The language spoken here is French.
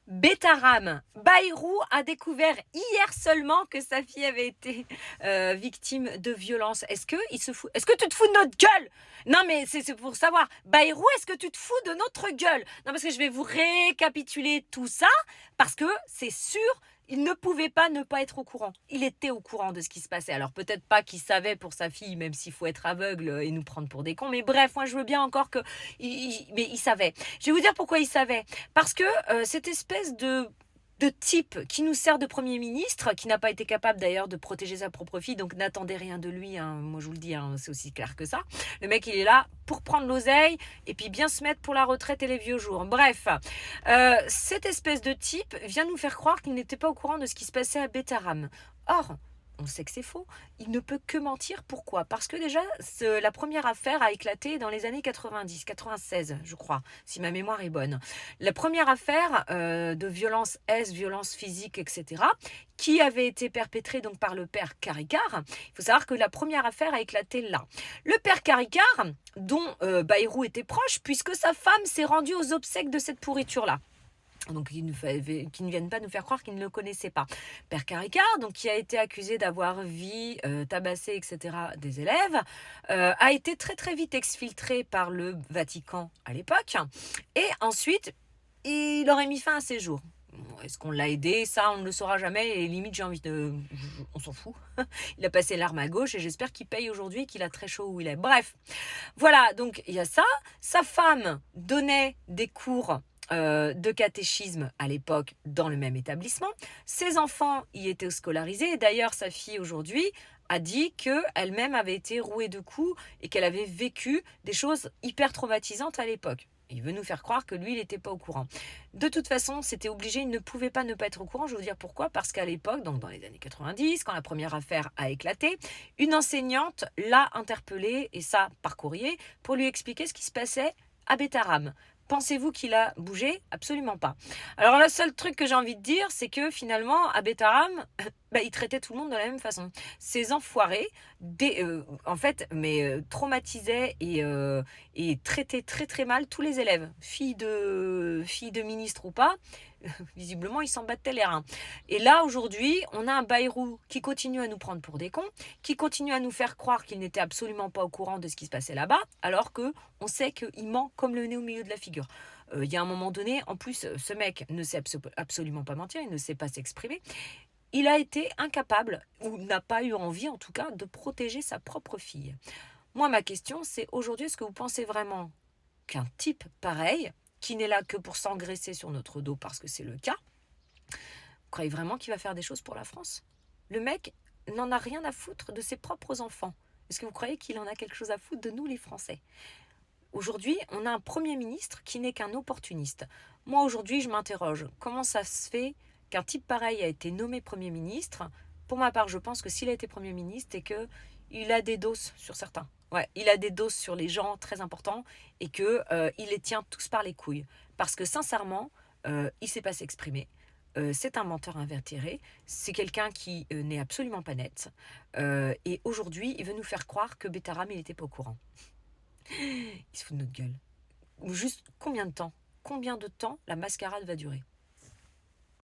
Betaram, Bayrou a découvert hier seulement que sa fille avait été victime de violences. Est-ce que tu te fous de notre gueule? Non mais c'est pour savoir. Bayrou, est-ce que tu te fous de notre gueule? Non parce que je vais vous récapituler tout ça parce que c'est sûr. Il ne pouvait pas ne pas être au courant. Il était au courant de ce qui se passait. Alors peut-être pas qu'il savait pour sa fille, même s'il faut être aveugle et nous prendre pour des cons. Mais bref, moi je veux bien encore que... mais il savait. Je vais vous dire pourquoi il savait. Parce que cette espèce de type qui nous sert de Premier ministre, qui n'a pas été capable d'ailleurs de protéger sa propre fille, donc n'attendez rien de lui, hein, moi je vous le dis, hein, c'est aussi clair que ça. Le mec il est là pour prendre l'oseille et puis bien se mettre pour la retraite et les vieux jours. Bref, cette espèce de type vient nous faire croire qu'il n'était pas au courant de ce qui se passait à Betaram. Or, on sait que c'est faux. Il ne peut que mentir. Pourquoi? Parce que déjà, la première affaire a éclaté dans les années 90, 96, je crois, si ma mémoire est bonne. La première affaire de violence violence physique, etc., qui avait été perpétrée donc par le père Caricart. Il faut savoir que la première affaire a éclaté là. Le père Caricart, dont Bayrou était proche, puisque sa femme s'est rendue aux obsèques de cette pourriture-là. Donc, qui ne viennent pas nous faire croire qu'ils ne le connaissaient pas. Père Caricart, donc, qui a été accusé d'avoir tabassé, etc., des élèves, a été très très vite exfiltré par le Vatican à l'époque. Et ensuite, il aurait mis fin à ses jours. Est-ce qu'on l'a aidé? Ça, on ne le saura jamais. Et limite, j'ai envie de... On s'en fout. Il a passé l'arme à gauche et j'espère qu'il paye aujourd'hui et qu'il a très chaud où il est. Bref, voilà, donc il y a ça. Sa femme donnait des cours de catéchisme à l'époque dans le même établissement. Ses enfants y étaient scolarisés. Et d'ailleurs, sa fille aujourd'hui a dit qu'elle-même avait été rouée de coups et qu'elle avait vécu des choses hyper traumatisantes à l'époque. Il veut nous faire croire que lui, il n'était pas au courant. De toute façon, c'était obligé, il ne pouvait pas ne pas être au courant. Je vais vous dire pourquoi. Parce qu'à l'époque, donc dans les années 90, quand la première affaire a éclaté, une enseignante l'a interpellé, et ça par courrier, pour lui expliquer ce qui se passait à Betaram. Pensez-vous qu'il a bougé? Absolument pas. Alors le seul truc que j'ai envie de dire, c'est que finalement, à Betaram, il traitait tout le monde de la même façon. Ces enfoirés, traumatisaient et traitaient très très mal tous les élèves. Filles de ministres ou pas, visiblement ils s'en battaient les reins. Et là aujourd'hui, on a un Bayrou qui continue à nous prendre pour des cons, qui continue à nous faire croire qu'il n'était absolument pas au courant de ce qui se passait là-bas, alors que on sait qu'il ment comme le nez au milieu de la figure. Il y a un moment donné, en plus, ce mec ne sait absolument pas mentir, il ne sait pas s'exprimer. Il a été incapable, ou n'a pas eu envie en tout cas, de protéger sa propre fille. Moi, ma question, c'est aujourd'hui, est-ce que vous pensez vraiment qu'un type pareil, qui n'est là que pour s'engraisser sur notre dos parce que c'est le cas, vous croyez vraiment qu'il va faire des choses pour la France? Le mec n'en a rien à foutre de ses propres enfants. Est-ce que vous croyez qu'il en a quelque chose à foutre de nous, les Français? Aujourd'hui, on a un Premier ministre qui n'est qu'un opportuniste. Moi, aujourd'hui, je m'interroge. Comment ça se fait qu'un type pareil a été nommé Premier ministre? Pour ma part, je pense que s'il a été Premier ministre, et qu'il a des doses sur certains. Ouais, il a des doses sur les gens très importants et qu'il les tient tous par les couilles. Parce que sincèrement, il ne sait pas s'exprimer. C'est un menteur invétéré. C'est quelqu'un qui n'est absolument pas net. Et aujourd'hui, il veut nous faire croire que Betaram, il n'était pas au courant. Il se fout de notre gueule. Juste combien de temps la mascarade va durer?